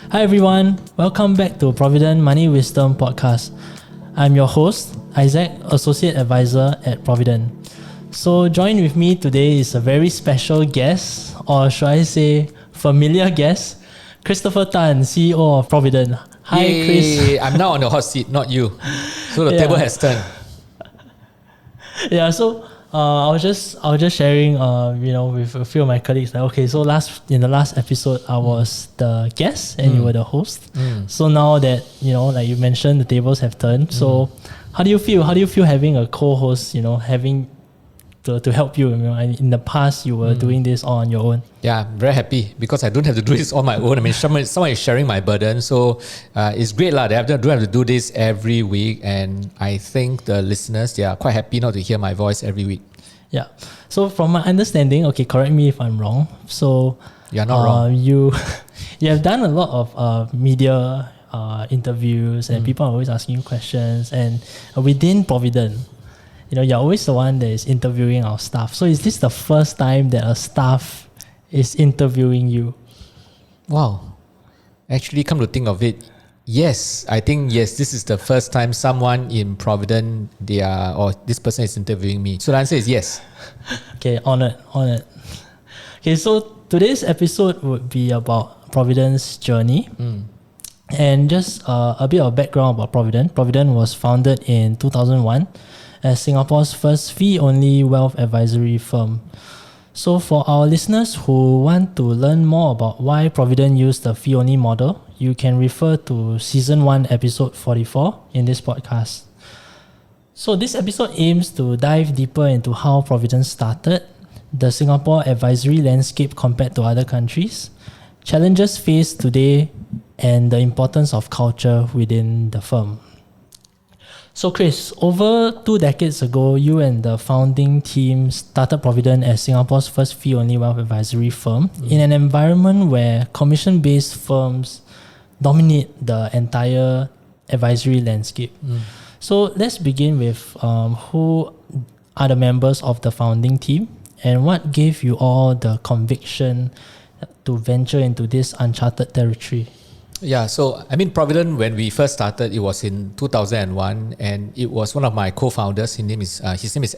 Hi everyone, welcome back to Providend Money Wisdom Podcast. I'm your host, Isaac, Associate Advisor at Providend. So join with me today is a very special guest, or should I say familiar guest, Christopher Tan, CEO of Providend. Hi Chris. I'm now on the hot seat, not you. So the table has turned. Yeah, so I was just sharing, with a few of my colleagues. Like, okay, so in the last episode, I was the guest and you were the host. So now that like you mentioned, the tables have turned. So how do you feel? How do you feel having a co-host? Having to help you. In the past, you were doing this all on your own. Yeah, I'm very happy because I don't have to do this on my own. I mean, someone is sharing my burden. So it's great that I don't have to do this every week. And I think the listeners, they are quite happy now to hear my voice every week. Yeah. So from my understanding, okay, correct me if I'm wrong. So you're not wrong. You have done a lot of media interviews and people are always asking you questions. And within Providend, you're always the one that is interviewing our staff. So is this the first time that a staff is interviewing you? Wow. Actually, come to think of it, yes, I think this is the first time someone in Providend, this person is interviewing me. So the answer is yes. Okay, honored. Okay, so today's episode would be about Providend's journey. And just a bit of background about Providend. Providend was founded in 2001 as Singapore's first fee-only wealth advisory firm. So for our listeners who want to learn more about why Providend used the fee-only model, you can refer to Season 1, Episode 44 in this podcast. So this episode aims to dive deeper into how Providend started, the Singapore advisory landscape compared to other countries, challenges faced today, and the importance of culture within the firm. So Chris, over 2 decades ago, you and the founding team started Providend as Singapore's first fee-only wealth advisory firm in an environment where commission-based firms dominate the entire advisory landscape. So let's begin with who are the members of the founding team and what gave you all the conviction to venture into this uncharted territory? Yeah, so I mean, Providend, when we first started, it was in 2001, and it was one of my co-founders. His name is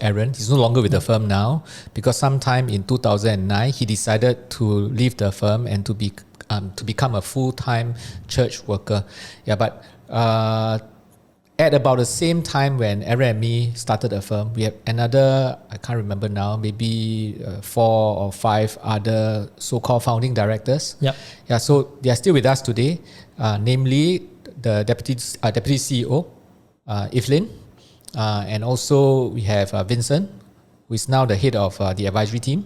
Aaron. He's no longer with the firm now because sometime in 2009 he decided to leave the firm and to become a full-time church worker. Yeah, but at about the same time when Aaron and me started the firm, we have another, I can't remember now, maybe 4 or 5 other so-called founding directors. Yep. Yeah, so they are still with us today, namely the deputy CEO, Evelyn, and also we have Vincent, who is now the head of the advisory team.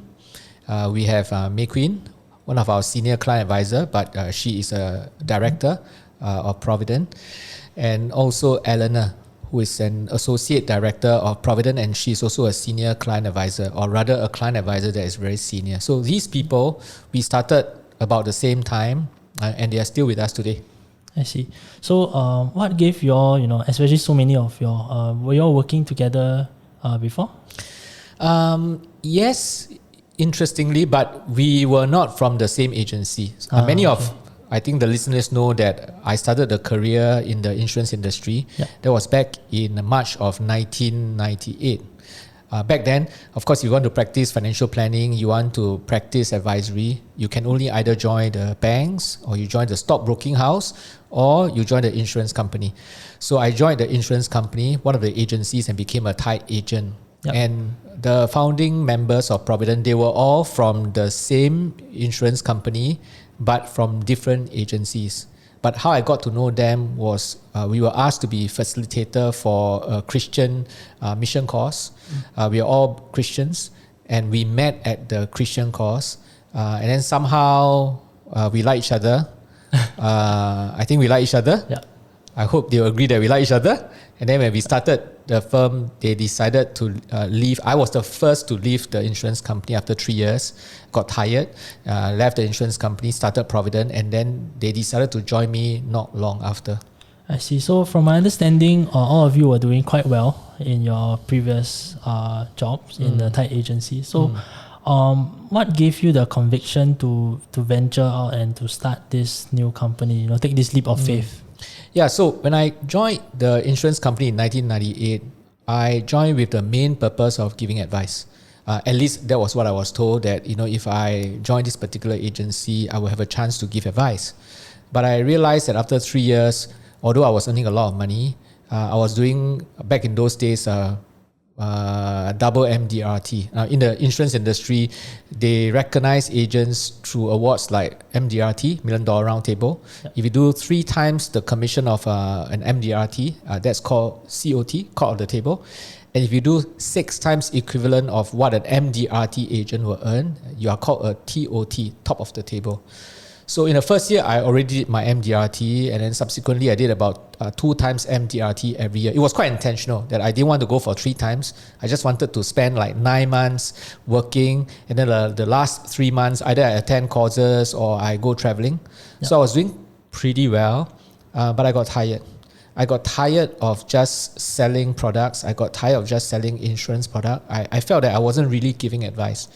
We have May Queen, one of our senior client advisor, but she is a director of Providend. And also Eleanor, who is an associate director of Providend, and she's also a senior client advisor, or rather a client advisor that is very senior. So these people, we started about the same time, and they are still with us today. I see. So what gave you all, especially so many of you were you all working together before? Yes, interestingly, but we were not from the same agency. I think the listeners know that I started a career in the insurance industry. Yep. That was back in March of 1998. Back then, of course, you want to practice financial planning, you want to practice advisory, you can only either join the banks or you join the stockbroking house or you join the insurance company. So I joined the insurance company, one of the agencies, and became a tied agent. Yep. And the founding members of Providend, they were all from the same insurance company, but from different agencies. But how I got to know them was we were asked to be facilitator for a Christian mission course. We are all Christians, and we met at the Christian course, and then somehow we like each other. I think we like each other. Yeah. I hope they agree that we like each other. And then when we started the firm, they decided to leave. I was the first to leave the insurance company after 3 years, got tired, left the insurance company, started Providend, and then they decided to join me not long after. I see. So from my understanding, all of you were doing quite well in your previous jobs in the tied agency. So what gave you the conviction to venture out and to start this new company? Take this leap of faith. Yeah, so when I joined the insurance company in 1998, I joined with the main purpose of giving advice. At least that was what I was told, that if I join this particular agency, I will have a chance to give advice. But I realized that after 3 years, although I was earning a lot of money, I was doing, back in those days, double MDRT. Now, in the insurance industry, they recognize agents through awards like MDRT, $1 Million Round Table. Yeah. If you do 3 times the commission of an MDRT, that's called COT, Court of the Table. And if you do 6 times equivalent of what an MDRT agent will earn, you are called a TOT, Top of the Table. So in the first year, I already did my MDRT, and then subsequently I did about 2 times MDRT every year. It was quite intentional that I didn't want to go for 3 times. I just wanted to spend like 9 months working, and then the last 3 months, either I attend courses or I go traveling. Yep. So I was doing pretty well, but I got tired. I got tired of just selling products. I got tired of just selling insurance product. I felt that I wasn't really giving advice.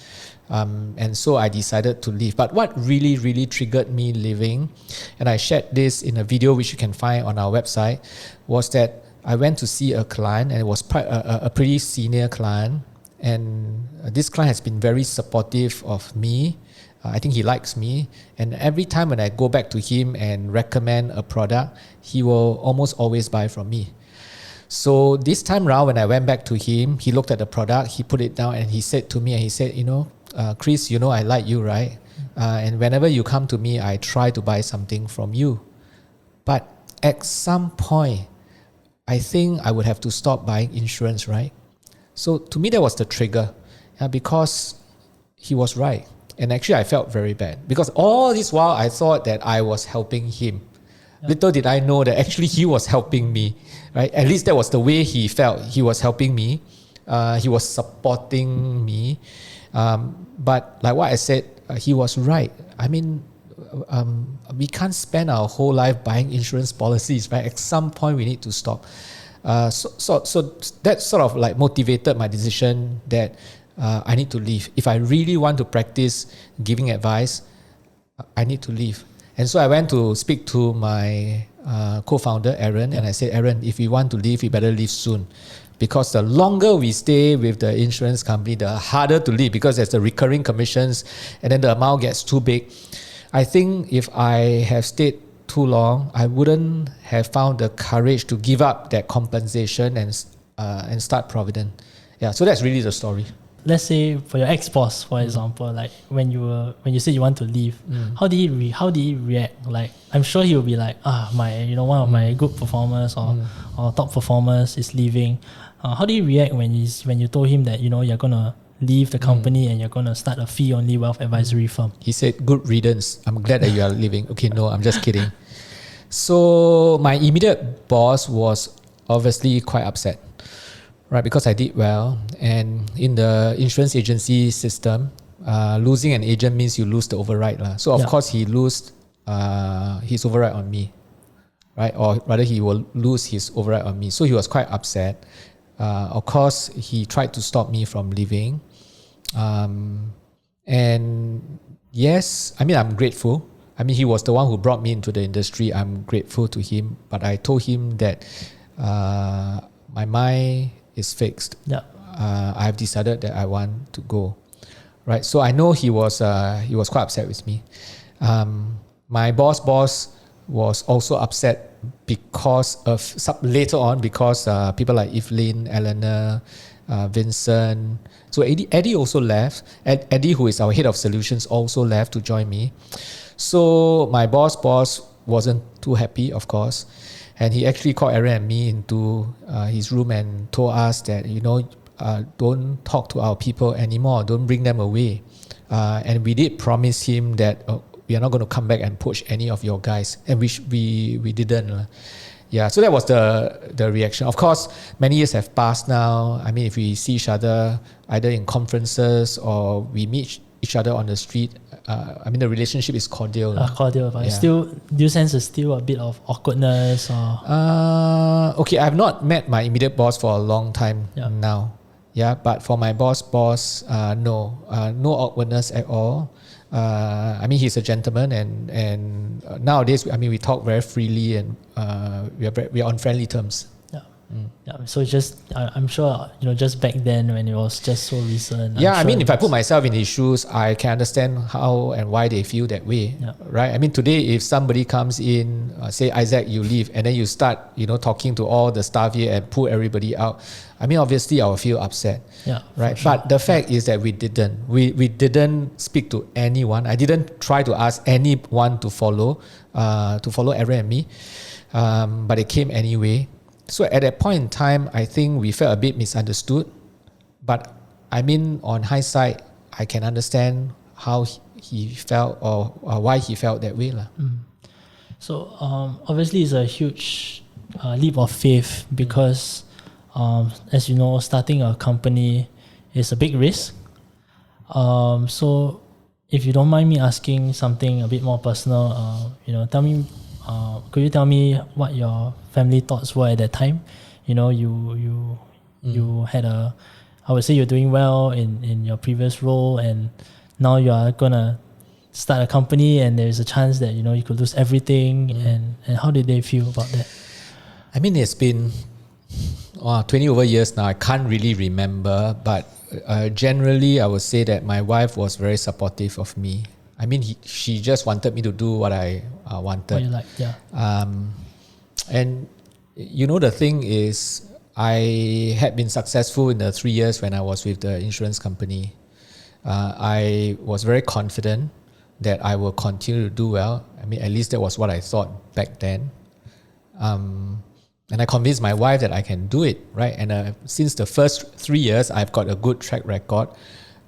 And so I decided to leave. But what really, really triggered me leaving, and I shared this in a video which you can find on our website, was that I went to see a client, and it was a pretty senior client. And this client has been very supportive of me. I think he likes me. And every time when I go back to him and recommend a product, he will almost always buy from me. So this time around, when I went back to him, he looked at the product, he put it down, and he said to me, Chris, I like you, right? And whenever you come to me, I try to buy something from you. But at some point, I think I would have to stop buying insurance, right? So to me, that was the trigger, because he was right. And actually, I felt very bad, because all this while, I thought that I was helping him. Yep. Little did I know that actually he was helping me, right? At least that was the way he felt. He was helping me. He was supporting me. But like what I said, he was right. I mean, we can't spend our whole life buying insurance policies, right? At some point, we need to stop. So that sort of like motivated my decision that I need to leave. If I really want to practice giving advice, I need to leave. And so I went to speak to my co-founder, Aaron, and I said, Aaron, if you want to leave, you better leave soon. Because the longer we stay with the insurance company, the harder to leave, because there's the recurring commissions, and then the amount gets too big. I think if I have stayed too long, I wouldn't have found the courage to give up that compensation and start Providend. Yeah, so that's really the story. Let's say for your ex-boss, for example, like when you said you want to leave, how did he react? Like, I'm sure he will be like, one of my good performers or top performers is leaving. How did he react when you told him that you're gonna leave the company and you're gonna start a fee-only wealth advisory firm? He said, "Good riddance. I'm glad that you are leaving." Okay, no, I'm just kidding. So my immediate boss was obviously quite upset. Right, because I did well, and in the insurance agency system, losing an agent means you lose the override. So of course he lose his override on me, right? Or rather he will lose his override on me. So he was quite upset. Of course, he tried to stop me from leaving. And yes, I mean, I'm grateful. I mean, he was the one who brought me into the industry. I'm grateful to him. But I told him that my mind is fixed. Yeah. I've decided that I want to go. Right. So I know he was quite upset with me. My boss was also upset because of later on, because people like Evelyn, Eleanor, Vincent. So Eddie also left. Eddie, who is our head of solutions, also left to join me. So my boss wasn't too happy, of course. And he actually called Aaron and me into his room and told us that, don't talk to our people anymore. Don't bring them away. And we did promise him that we are not going to come back and poach any of your guys. And we didn't. Yeah, so that was the reaction. Of course, many years have passed now. I mean, if we see each other either in conferences or we meet each other on the street, I mean, the relationship is cordial. Cordial, but still, do you sense there's still a bit of awkwardness? Or? Okay, I've not met my immediate boss for a long time now. Yeah, but for my boss, no awkwardness at all. I mean, he's a gentleman, and nowadays, I mean, we talk very freely, and we are on friendly terms. Yeah, so it's just I'm sure just back then when it was just so recent. Yeah, I mean, if I put myself in his shoes, I can understand how and why they feel that way, right? I mean, today if somebody comes in, say Isaac, you leave, and then you start talking to all the staff here and pull everybody out. I mean, obviously I will feel upset. Yeah, right. Sure. But the fact is that we didn't speak to anyone. I didn't try to ask anyone to follow Aaron and me, but it came anyway. So at that point in time, I think we felt a bit misunderstood. But I mean, on hindsight, I can understand how he felt or why he felt that way. So obviously it's a huge leap of faith because as you know, starting a company is a big risk. So if you don't mind me asking something a bit more personal, tell me, could you tell me what your family thoughts were at that time? You had I would say you're doing well in your previous role, and now you are gonna start a company, and there's a chance that you could lose everything. And how did they feel about that? I mean, it's been 20 over years now. I can't really remember, but generally I would say that my wife was very supportive of me. I mean, she just wanted me to do what I wanted. What you like, yeah. And the thing is, I had been successful in the 3 years when I was with the insurance company. I was very confident that I will continue to do well. I mean, at least that was what I thought back then. And I convinced my wife that I can do it, right? And since the first 3 years, I've got a good track record.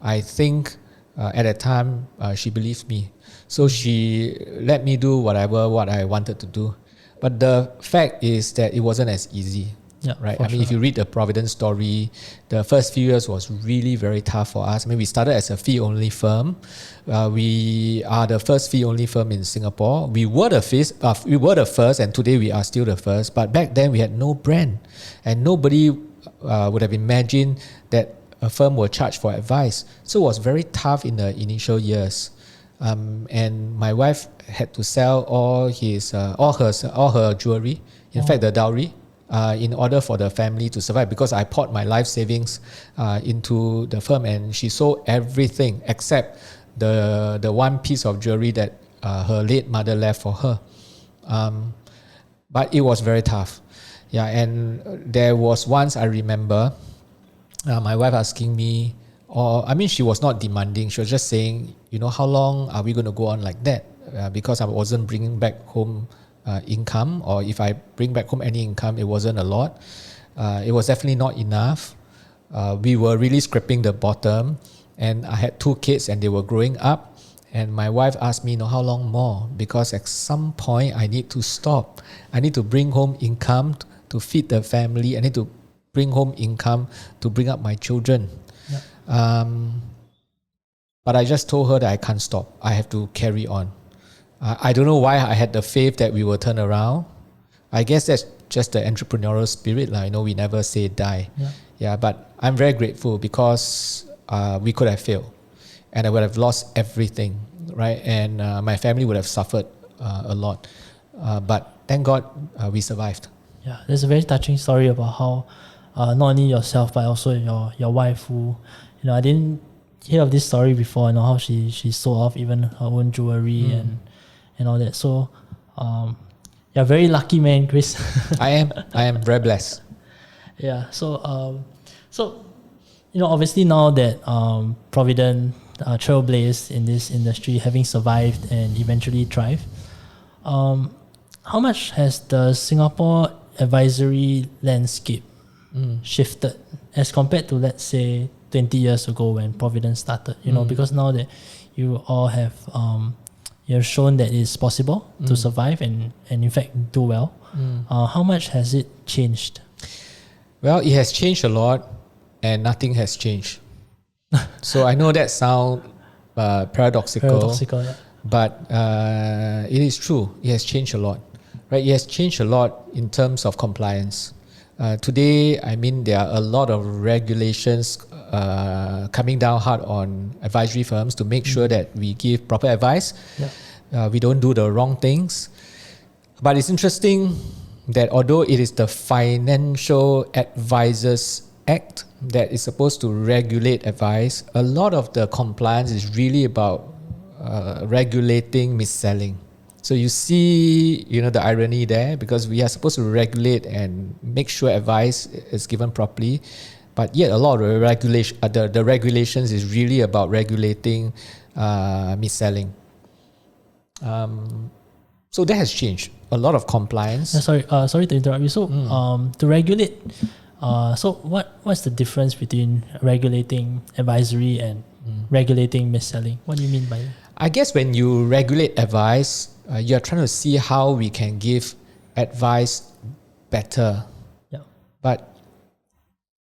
I think at that time, she believed me. So she let me do what I wanted to do. But the fact is that it wasn't as easy, right? I mean, if you read the Providend story, the first few years was really very tough for us. I mean, we started as a fee-only firm. We are the first fee-only firm in Singapore. We were the first, and today we are still the first. But back then, we had no brand, and nobody would have imagined that a firm will charge for advice. So it was very tough in the initial years. And my wife had to sell all her jewelry, in fact the dowry, in order for the family to survive, because I poured my life savings into the firm, and she sold everything except the one piece of jewelry that her late mother left for her. But it was very tough. Yeah, and there was once I remember my wife asking me, she was not demanding. She was just saying, how long are we going to go on like that? Because I wasn't bringing back home income, or if I bring back home any income, it wasn't a lot. It was definitely not enough. We were really scraping the bottom, and I had 2 kids and they were growing up. And my wife asked me, how long more? Because at some point I need to stop. I need to bring home income to feed the family. I need to bring home income to bring up my children. But I just told her that I can't stop. I have to carry on. I don't know why I had the faith that we will turn around. I guess that's just the entrepreneurial spirit. We never say die. Yeah, but I'm very grateful because we could have failed and I would have lost everything, right? And my family would have suffered a lot. But thank God we survived. Yeah, there's a very touching story about how not only yourself but also your wife, who I didn't hear of this story before. How she sold off even her own jewelry and all that. So you're a very lucky man, Chris. I am very blessed. Yeah. So obviously now that Providend trailblazed in this industry, having survived and eventually thrived, how much has the Singapore advisory landscape shifted as compared to, let's say, 20 years ago when Providend started? Because now that you all have you've shown that it's possible to survive and in fact do well, how much has it changed? Well, it has changed a lot, and nothing has changed. So I know that sounds paradoxical, yeah. But it is true. It has changed a lot, right? It has changed a lot in terms of compliance. Today, I mean, there are a lot of regulations coming down hard on advisory firms to make sure that we give proper advice. We don't do the wrong things. But it's interesting that although it is the Financial Advisors Act that is supposed to regulate advice, a lot of the compliance is really about regulating mis-selling. So you see, the irony there, because we are supposed to regulate and make sure advice is given properly, but yet a lot of the regulations is really about regulating mis-selling. So that has changed. A lot of compliance. Sorry to interrupt you. So to regulate, so what's the difference between regulating advisory and regulating mis-selling? What do you mean by that? I guess when you regulate advice, you're trying to see how we can give advice better. Yeah. But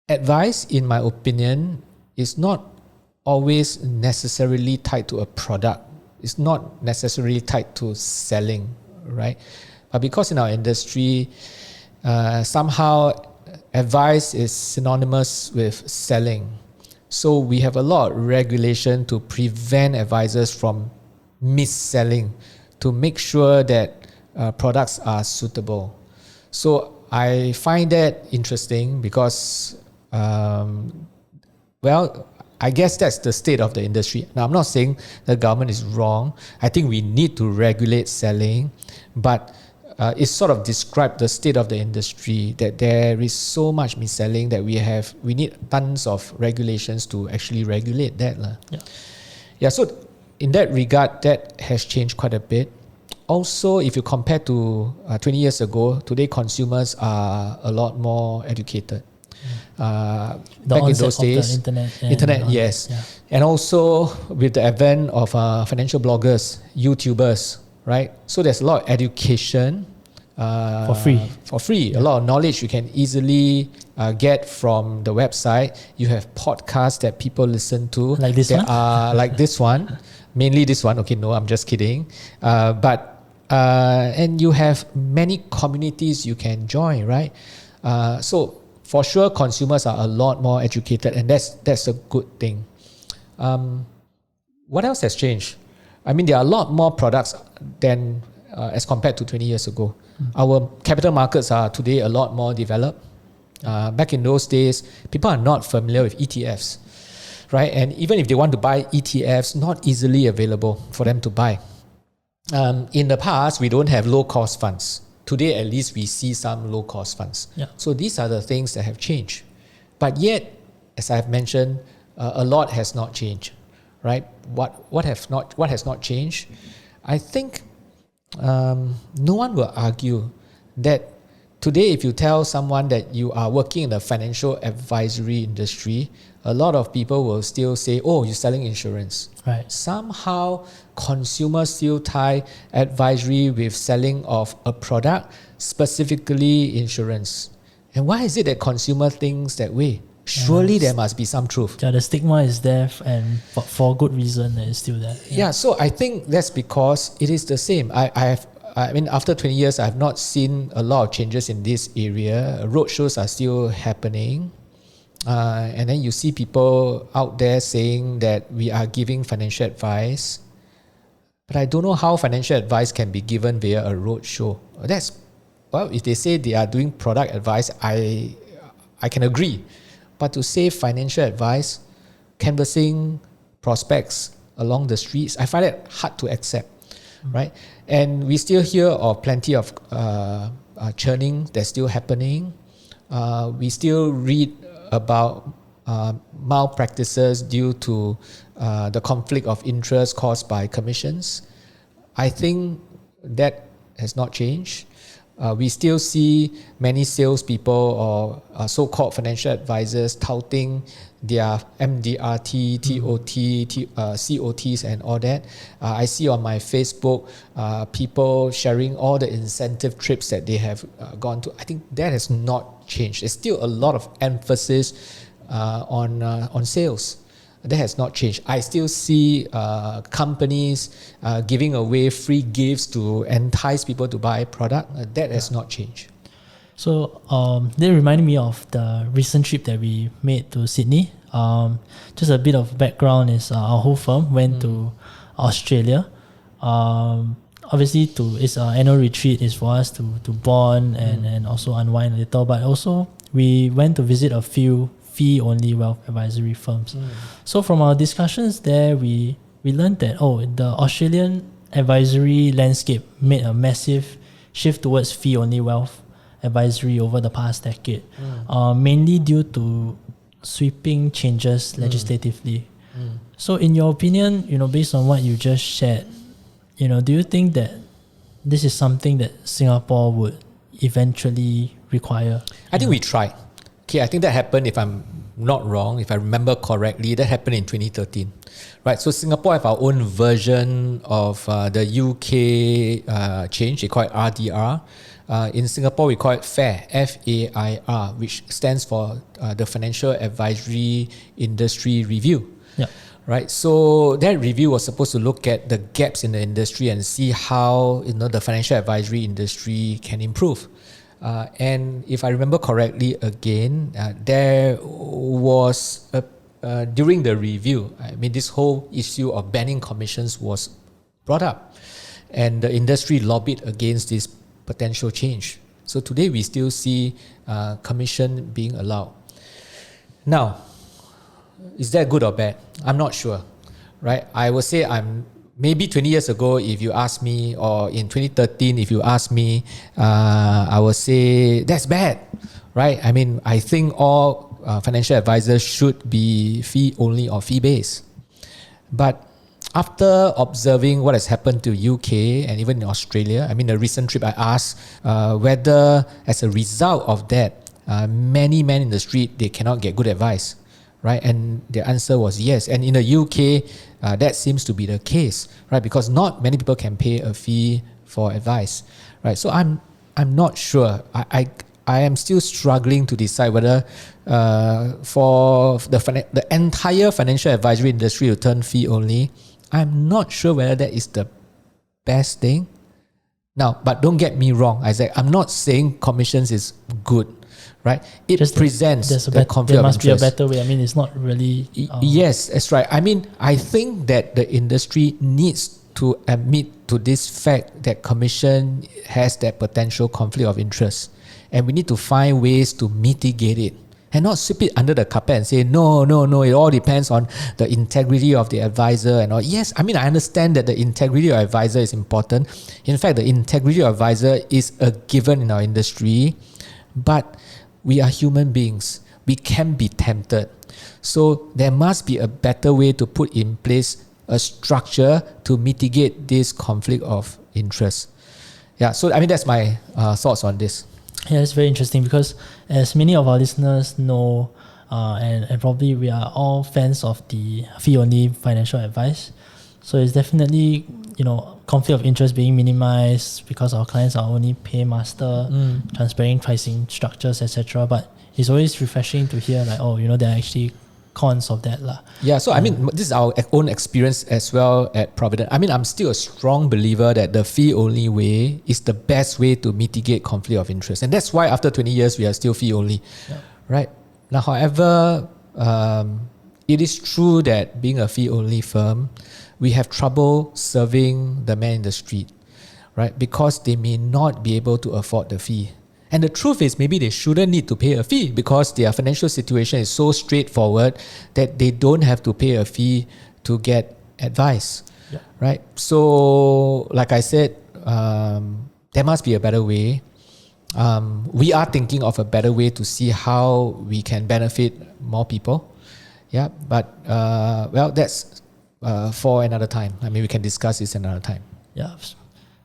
advice, in my opinion, is not always necessarily tied to a product. It's not necessarily tied to selling, right? But because in our industry, somehow advice is synonymous with selling. So we have a lot of regulation to prevent advisors from mis-selling, to make sure that products are suitable. So I find that interesting because, I guess that's the state of the industry. Now, I'm not saying the government is wrong. I think we need to regulate selling, but it sort of describes the state of the industry, that there is so much mis-selling that we need tons of regulations to actually regulate that. So in that regard, that has changed quite a bit. Also, if you compare to 20 years ago, today consumers are a lot more educated. Back in those days, internet, yes. Yeah. And also with the advent of financial bloggers, YouTubers, right? So there's a lot of education for free. A lot of knowledge you can easily get from the website. You have podcasts that people listen to, like this one, like this one, mainly this one. Okay, no, I'm just kidding. And you have many communities you can join, right? So for sure, consumers are a lot more educated, and that's a good thing. What else has changed? I mean, there are a lot more products than as compared to 20 years ago. Our capital markets are today a lot more developed. Back in those days, people are not familiar with ETFs, right? And even if they want to buy ETFs, not easily available for them to buy. In the past, we don't have low-cost funds. Today, at least, we see some low-cost funds. Yeah. So these are the things that have changed. But yet, as I've mentioned, a lot has not changed, right? What has not changed? I think no one will argue that today, if you tell someone that you are working in the financial advisory industry, a lot of people will still say, "Oh, you're selling insurance." Right. Somehow, consumers still tie advisory with selling of a product, specifically insurance. And why is it that consumer thinks that way? Surely there must be some truth. Yeah, the stigma is there, and for good reason, it's still there. Yeah, so I think that's because it is the same. I mean, after 20 years, I have not seen a lot of changes in this area. Roadshows are still happening. And then you see people out there saying that we are giving financial advice. But I don't know how financial advice can be given via a roadshow. If they say they are doing product advice, I can agree. But to say financial advice, canvassing prospects along the streets, I find it hard to accept, right? And we still hear of plenty of churning that's still happening. We still read about malpractices due to the conflict of interest caused by commissions. I think that has not changed. We still see many salespeople or so-called financial advisors touting their MDRT, TOT, COTs and all that. I see on my Facebook people sharing all the incentive trips that they have gone to. I think that has not changed. There's still a lot of emphasis on sales. That has not changed. I still see companies giving away free gifts to entice people to buy product. That has not changed. So they reminded me of the recent trip that we made to Sydney. Just a bit of background is our whole firm went to Australia. Obviously, it's our annual retreat is for us to bond and also unwind a little. But also we went to visit a few fee-only wealth advisory firms. So from our discussions there, we learned that the Australian advisory landscape made a massive shift towards fee-only wealth advisory over the past decade, mainly due to sweeping changes legislatively. So in your opinion, based on what you just shared, do you think that this is something that Singapore would eventually require? I think we tried. Okay, I think that happened, if I'm not wrong, if I remember correctly, that happened in 2013. Right, so Singapore have our own version of the UK change. They call it RDR. In Singapore, we call it FAIR, F-A-I-R, which stands for the Financial Advisory Industry Review. Yeah. Right, so that review was supposed to look at the gaps in the industry and see how the financial advisory industry can improve. And if I remember correctly, again, there was during the review, this whole issue of banning commissions was brought up, and the industry lobbied against this potential change. So today we still see commission being allowed. Now, is that good or bad? I'm not sure, right? I would say maybe 20 years ago, if you ask me, or in 2013, if you ask me, I would say that's bad, right? I think all financial advisors should be fee only or fee based. But after observing what has happened to UK and even in Australia, the recent trip, I asked whether as a result of that, many men in the street, they cannot get good advice. Right, and the answer was yes. And in the UK, that seems to be the case, right? Because not many people can pay a fee for advice, right? So I'm not sure. I am still struggling to decide whether for the entire financial advisory industry to turn fee only, I'm not sure whether that is the best thing. Now, but don't get me wrong, Isaac. I'm not saying commissions is good. Right, it just presents the conflict there of must interest. be a better way. It's not really. Yes, that's right. I think that the industry needs to admit to this fact that commission has that potential conflict of interest, and we need to find ways to mitigate it, and not sweep it under the carpet and say no. It all depends on the integrity of the advisor and all. Yes, I understand that the integrity of advisor is important. In fact, the integrity of advisor is a given in our industry, but we are human beings. We can be tempted. So there must be a better way to put in place a structure to mitigate this conflict of interest. Yeah, so that's my thoughts on this. Yeah, it's very interesting because as many of our listeners know, and probably we are all fans of the fee-only financial advice. So it's definitely, conflict of interest being minimized because our clients are only paymaster, transparent pricing structures, etc. But it's always refreshing to hear there are actually cons of that. Yeah, so this is our own experience as well at Providend. I'm still a strong believer that the fee-only way is the best way to mitigate conflict of interest. And that's why after 20 years, we are still fee-only. Yeah. Right? Now, however, it is true that being a fee-only firm, we have trouble serving the man in the street, right? Because they may not be able to afford the fee. And the truth is, maybe they shouldn't need to pay a fee because their financial situation is so straightforward that they don't have to pay a fee to get advice, right? So, like I said, there must be a better way. We are thinking of a better way to see how we can benefit more people. Yeah, but that's for another time. We can discuss this another time. Yeah,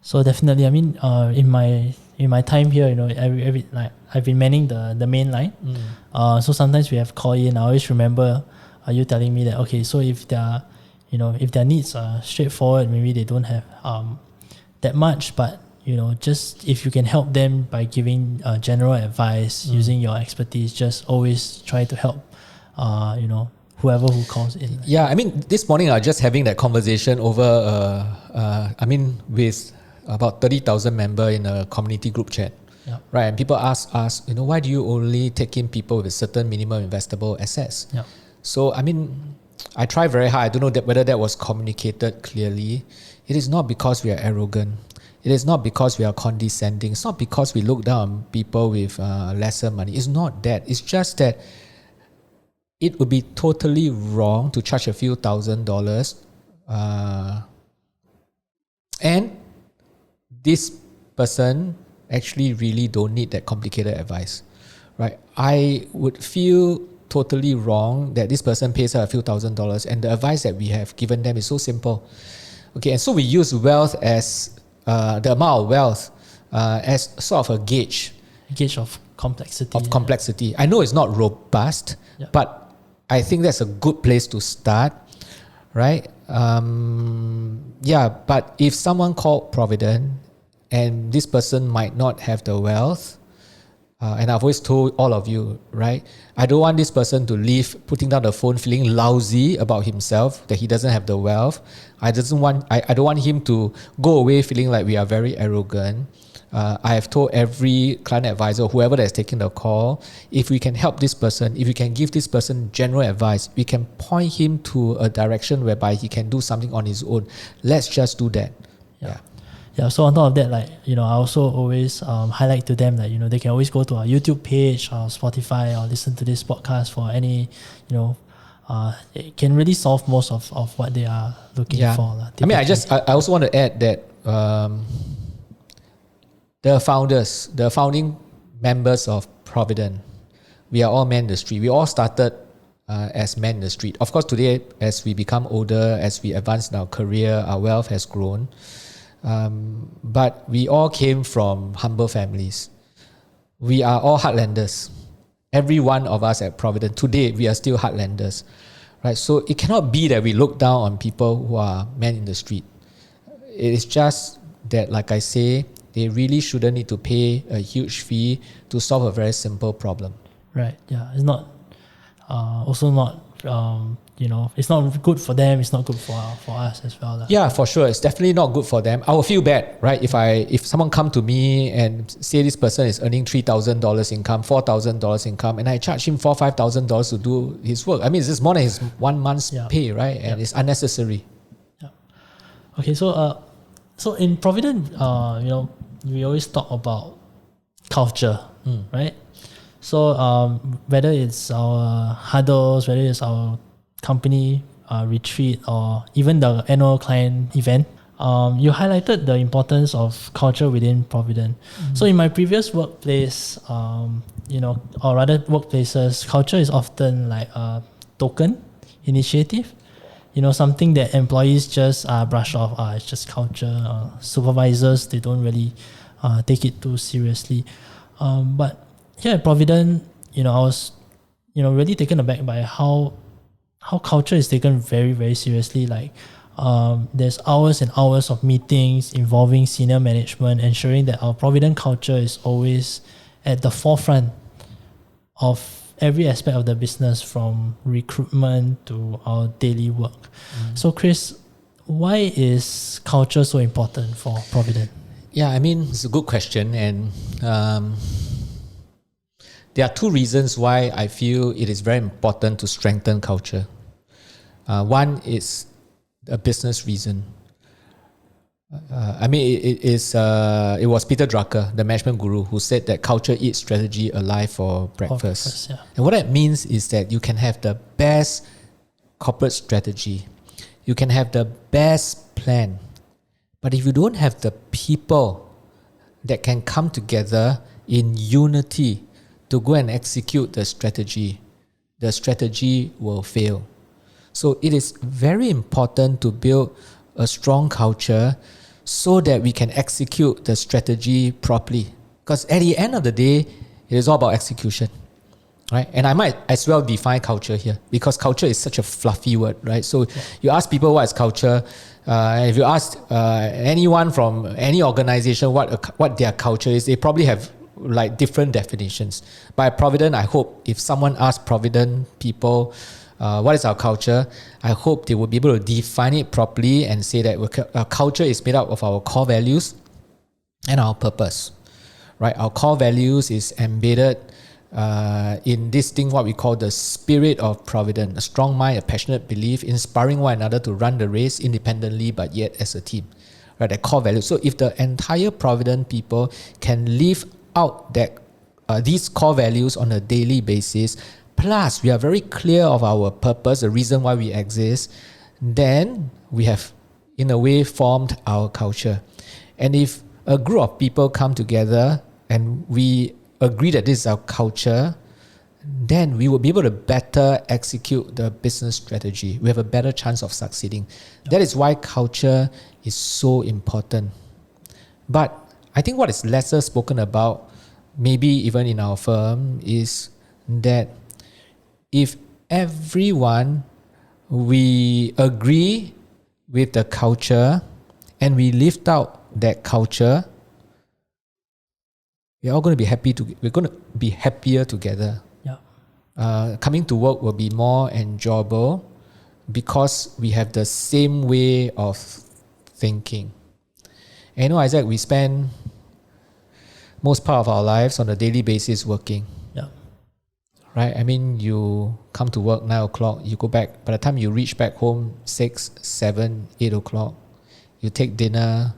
so definitely. In my time here, every I've been manning the main line. So sometimes we have call in. I always remember you telling me that so if their needs are straightforward, maybe they don't have that much, but just if you can help them by giving general advice using your expertise, just always try to help. Whoever who calls in. Yeah, this morning I was just having that conversation over, with about 30,000 members in a community group chat. Yeah. right? And people ask us, why do you only take in people with a certain minimum investable assets? Yeah. So, I try very hard. I don't know whether that was communicated clearly. It is not because we are arrogant. It is not because we are condescending. It's not because we look down on people with lesser money. It's not that. It's just that it would be totally wrong to charge a few $1,000s. And this person actually really don't need that complicated advice, right? I would feel totally wrong that this person pays her a few $1,000s and the advice that we have given them is so simple. Okay, and so we use wealth as the amount of wealth as sort of a gauge of complexity. I know it's not robust, but I think that's a good place to start, right? But if someone called Providend and this person might not have the wealth, and I've always told all of you, right? I don't want this person to leave putting down the phone feeling lousy about himself, that he doesn't have the wealth. I don't want him to go away feeling like we are very arrogant. I have told every client advisor, whoever that is taking the call, if we can help this person, if we can give this person general advice, we can point him to a direction whereby he can do something on his own. Let's just do that. Yeah, so on top of that, I also always highlight to them that, they can always go to our YouTube page or Spotify or listen to this podcast for any, it can really solve most of what they are looking for. I also want to add that the founding members of Providend, we are all men in the street. We all started as men in the street. Of course, today, as we become older, as we advance in our career, our wealth has grown. But we all came from humble families. We are all heartlanders. Every one of us at Providend, today we are still heartlanders, right? So it cannot be that we look down on people who are men in the street. It is just that, like I say, they really shouldn't need to pay a huge fee to solve a very simple problem. Right. Yeah. It's not also not it's not good for them. It's not good for us as well. Yeah, for sure. It's definitely not good for them. I will feel bad, right? If someone come to me and say this person is earning $3,000 income, $4,000 income, and I charge him $4,000-$5,000 to do his work. This is more than his 1 month's pay, right? And it's unnecessary. Yeah. Okay, so in Providend, we always talk about culture, right? So whether it's our huddles, whether it's our company retreat, or even the annual client event, you highlighted the importance of culture within Providend. So in my previous workplace, or rather workplaces, culture is often like a token initiative. Something that employees just brush off. It's just culture. Supervisors, they don't really take it too seriously. But here at Providend, I was, really taken aback by how culture is taken very, very seriously. There's hours and hours of meetings involving senior management, ensuring that our Providend culture is always at the forefront of every aspect of the business, from recruitment to our daily work. So Chris, why is culture so important for Providend? Yeah, it's a good question, and there are two reasons why I feel it is very important to strengthen culture. One is a business reason. It was Peter Drucker, the management guru, who said that culture eats strategy alive for breakfast. And what that means is that you can have the best corporate strategy, you can have the best plan, but if you don't have the people that can come together in unity to go and execute the strategy will fail. So it is very important to build a strong culture so that we can execute the strategy properly. Because at the end of the day, it is all about execution, right? And I might as well define culture here, because culture is such a fluffy word, right? So you ask people what is culture, and if you ask anyone from any organization what their culture is, they probably have different definitions. But at Providend, I hope if someone asks Providend people, what is our culture, I hope they will be able to define it properly and say that our culture is made up of our core values and our purpose, right? Our core values is embedded in this thing, what we call the spirit of Providend, a strong mind, a passionate belief, inspiring one another to run the race independently but yet as a team, right? That core value. So if the entire Providend people can live out that these core values on a daily basis, plus we are very clear of our purpose, the reason why we exist, then we have in a way formed our culture. And if a group of people come together and we agree that this is our culture, then we will be able to better execute the business strategy. We have a better chance of succeeding. That is why culture is so important. But I think what is lesser spoken about, maybe even in our firm, is that if everyone, we agree with the culture and we lift out that culture, we're all going to be we're going to be happier together. Yeah. Coming to work will be more enjoyable because we have the same way of thinking. And you know, Isaac, we spend most part of our lives on a daily basis working. Yeah. Right? I mean, you come to work 9 o'clock, you go back. By the time you reach back home, 6, 7, 8 o'clock, you take dinner,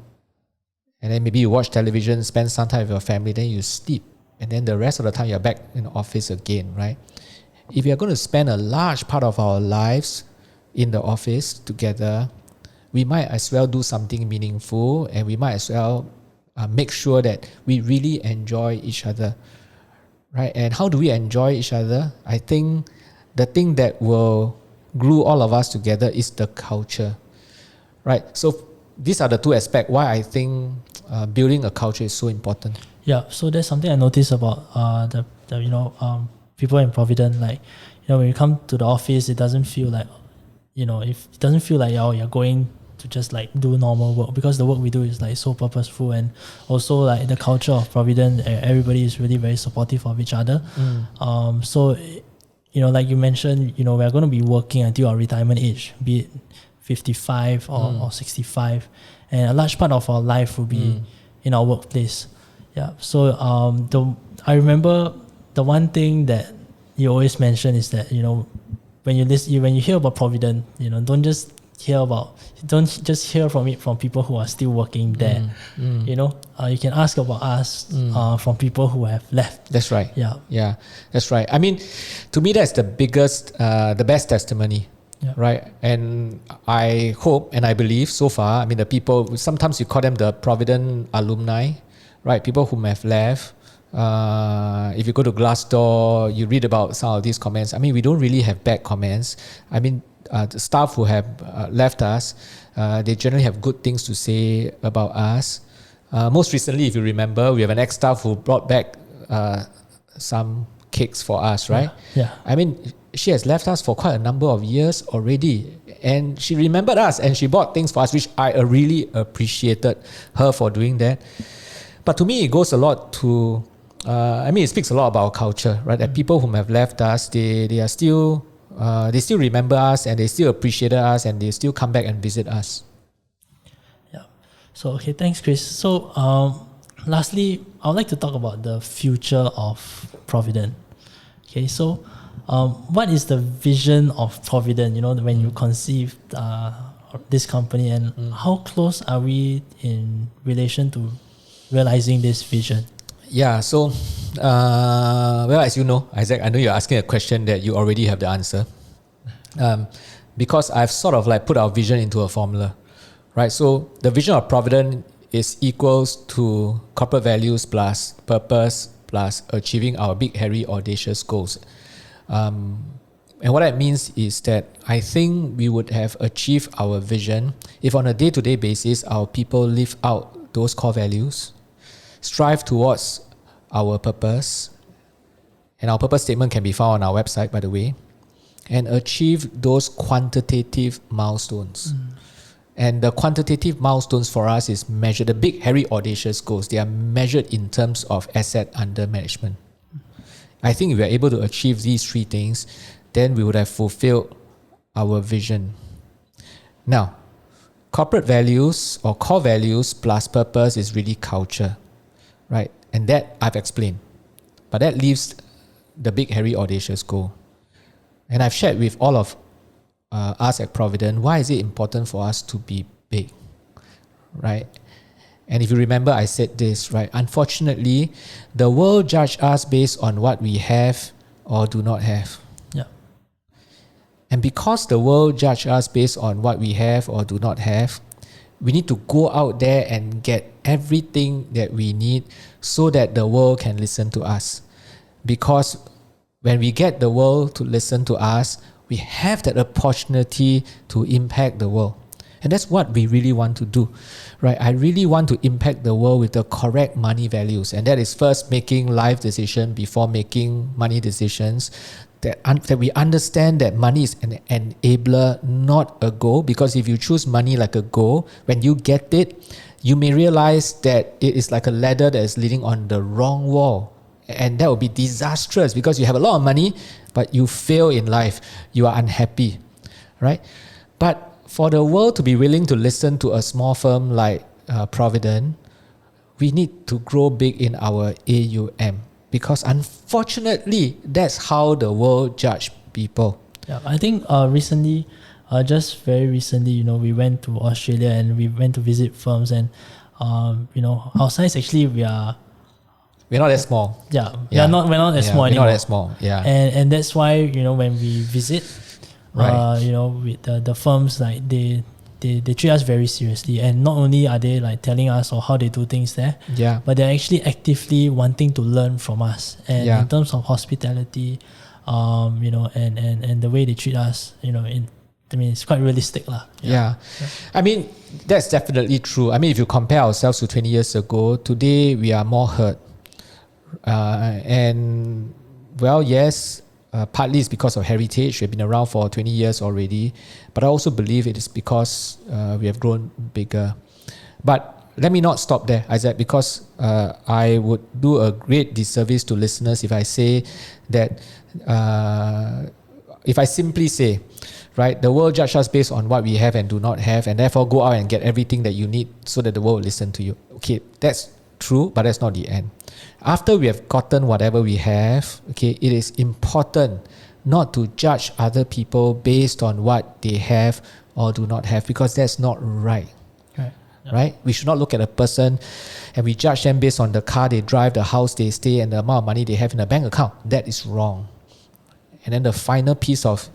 and then maybe you watch television, spend some time with your family, then you sleep. And then the rest of the time you're back in the office again, right? If you're going to spend a large part of our lives in the office together, we might as well do something meaningful, and we might as well make sure that we really enjoy each other, right? And how do we enjoy each other? I think the thing that will glue all of us together is the culture, right? So these are the two aspects why I think building a culture is so important. Yeah, so there's something I noticed about the people in Providend. Like, when you come to the office, it doesn't feel like, if it doesn't feel like you're going to just like do normal work, because the work we do is like so purposeful, and also like the culture of Providend, everybody is really very supportive of each other. So like you mentioned, we're going to be working until our retirement age, be it 55 or 65, and a large part of our life will be in our workplace. Yeah. So I remember the one thing that you always mention is that when you hear about Providend, don't just hear from it from people who are still working there. You can ask about us from people who have left. That's right. Yeah, that's right. I mean, to me, that's the biggest, the best testimony. Yeah. Right. And I hope and I believe so far, I mean, the people, sometimes you call them the Providend alumni, right? People who have left. If you go to Glassdoor, you read about some of these comments. I mean, we don't really have bad comments. I mean, the staff who have left us, they generally have good things to say about us. Most recently, if you remember, we have an ex-staff who brought back some cakes for us, right? Yeah. I mean, she has left us for quite a number of years already, and she remembered us and she bought things for us, which I really appreciated her for doing that. But to me, it goes a lot to, it speaks a lot about our culture, right? That people who have left us, they are still, they still remember us, and they still appreciated us, and they still come back and visit us. Yeah. So, okay, thanks, Chris. So, lastly, I would like to talk about the future of Providend. Okay, so what is the vision of Providend, when you conceived this company, and how close are we in relation to realizing this vision? Yeah, so, as you know, Isaac, I know you're asking a question that you already have the answer. Because I've sort of like put our vision into a formula, right? So the vision of Providend is equals to corporate values plus purpose plus achieving our big, hairy, audacious goals. And what that means is that I think we would have achieved our vision if on a day-to-day basis, our people live out those core values, strive towards our purpose, and our purpose statement can be found on our website, by the way, and achieve those quantitative milestones. And the quantitative milestones for us is measured, the big, hairy, audacious goals, they are measured in terms of asset under management. I think if we are able to achieve these three things, then we would have fulfilled our vision. Now, corporate values or core values plus purpose is really culture, right? And that I've explained. But that leaves the big, hairy, audacious goal. And I've shared with all of us at Providend, why is it important for us to be big, right? And if you remember, I said this, right? Unfortunately, the world judges us based on what we have or do not have. Yeah. And because the world judges us based on what we have or do not have, we need to go out there and get everything that we need so that the world can listen to us. Because when we get the world to listen to us, we have that opportunity to impact the world. And that's what we really want to do, right? I really want to impact the world with the correct money values. And that is first making life decisions before making money decisions. That we understand that money is an enabler, not a goal. Because if you choose money like a goal, when you get it, you may realize that it is like a ladder that is leading on the wrong wall. And that will be disastrous because you have a lot of money, but you fail in life. You are unhappy, right? But for the world to be willing to listen to a small firm like Providend, we need to grow big in our AUM. Because unfortunately, that's how the world judge people. Yeah, I think recently, just very recently, we went to Australia and we went to visit firms, and our size actually we're not that small. Yeah, we're not that small anymore. We're not that small. Yeah, and that's why when we visit, right. With the firms, like they treat us very seriously, and not only are they like telling us or how they do things there, but they're actually actively wanting to learn from us. And in terms of hospitality, and the way they treat us, it's quite realistic lah. Yeah. I mean, that's definitely true. I mean, if you compare ourselves to 20 years ago, today we are more hurt. And well, yes, partly it's because of heritage. We've been around for 20 years already, but I also believe it is because we have grown bigger. But let me not stop there, Isaac, because I would do a great disservice to listeners if I say that, if I simply say, right, the world judges us based on what we have and do not have, and therefore go out and get everything that you need so that the world will listen to you. Okay, that's true, but that's not the end. After we have gotten whatever we have, okay, it is important not to judge other people based on what they have or do not have, because that's not right. Right? We should not look at a person and we judge them based on the car they drive, the house they stay, and the amount of money they have in a bank account. That is wrong. And then the final piece of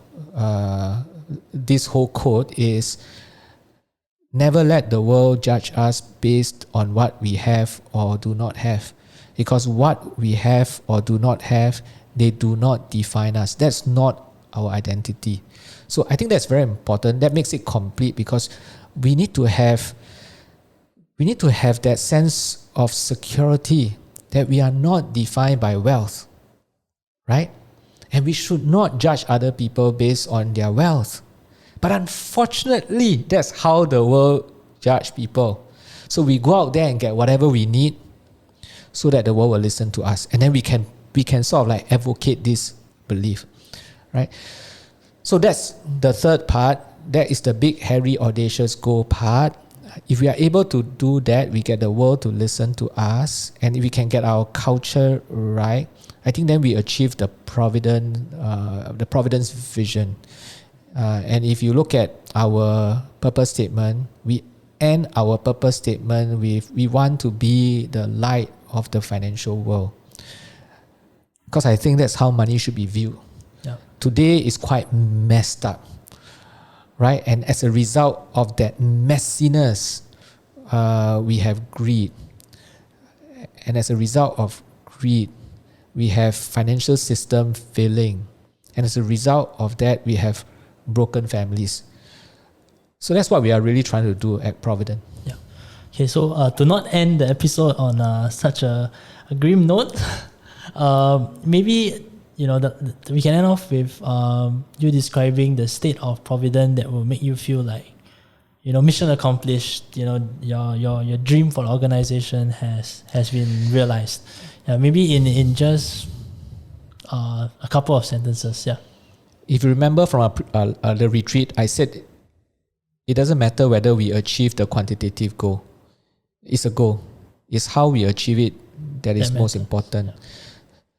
this whole quote is, never let the world judge us based on what we have or do not have. Because what we have or do not have, they do not define us. That's not our identity. So I think that's very important. That makes it complete, because we need to have that sense of security that we are not defined by wealth, right? And we should not judge other people based on their wealth. But unfortunately, that's how the world judge people. So we go out there and get whatever we need so that the world will listen to us. And then we can sort of like advocate this belief, right? So that's the third part. That is the big, hairy, audacious goal part. If we are able to do that, we get the world to listen to us, and if we can get our culture right, I think then we achieve the Providence vision. And if you look at our purpose statement, we end our purpose statement with, we want to be the light of the financial world. Because I think that's how money should be viewed. Yeah. Today is quite messed up, right? And as a result of that messiness, we have greed. And as a result of greed, we have financial system failing. And as a result of that, we have broken families. So that's what we are really trying to do at Providend. Yeah. Okay, so to not end the episode on such a grim note, maybe we can end off with you describing the state of Providend that will make you feel like mission accomplished. Your dream for the organization has been realized. Yeah, maybe in just a couple of sentences. Yeah. If you remember from the retreat, I said it doesn't matter whether we achieve the quantitative goal. It's a goal. It's how we achieve it that is most important.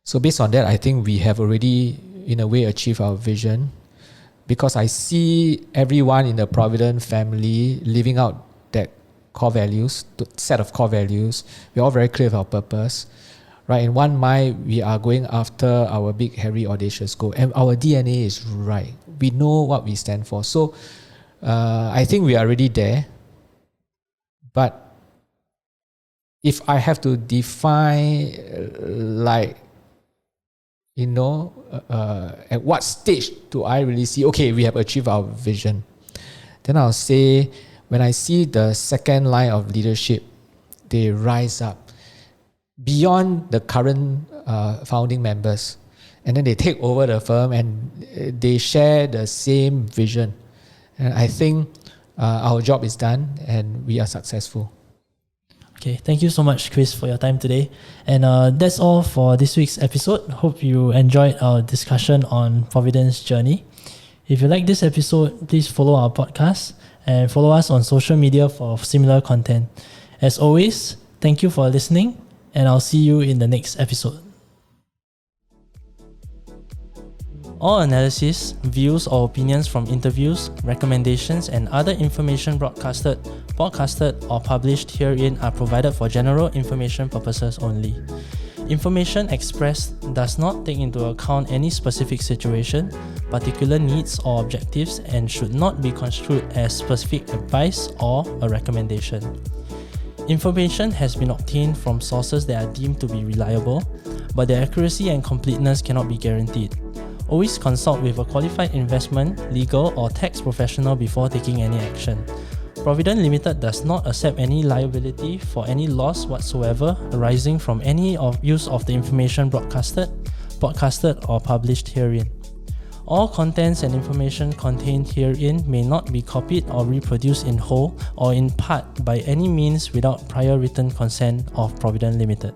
So based on that, I think we have already, in a way, achieved our vision, because I see everyone in the Providend family living out that core values, the set of core values. We're all very clear of our purpose, right? In one mind, we are going after our big, hairy, audacious goal, and our DNA is right. We know what we stand for. So I think we are already there. But if I have to define, at what stage do I really see, okay, we have achieved our vision, then I'll say, when I see the second line of leadership, they rise up beyond the current founding members, and then they take over the firm and they share the same vision. And I think our job is done and we are successful. Okay, thank you so much, Chris, for your time today. And that's all for this week's episode. Hope you enjoyed our discussion on Providend's journey. If you like this episode, please follow our podcast and follow us on social media for similar content. As always, thank you for listening, and I'll see you in the next episode. All analysis, views or opinions from interviews, recommendations and other information broadcasted, podcasted or published herein are provided for general information purposes only. Information expressed does not take into account any specific situation, particular needs or objectives, and should not be construed as specific advice or a recommendation. Information has been obtained from sources that are deemed to be reliable, but their accuracy and completeness cannot be guaranteed. Always consult with a qualified investment, legal or tax professional before taking any action. Providend Limited does not accept any liability for any loss whatsoever arising from any use of the information broadcasted or published herein. All contents and information contained herein may not be copied or reproduced in whole or in part by any means without prior written consent of Providend Limited.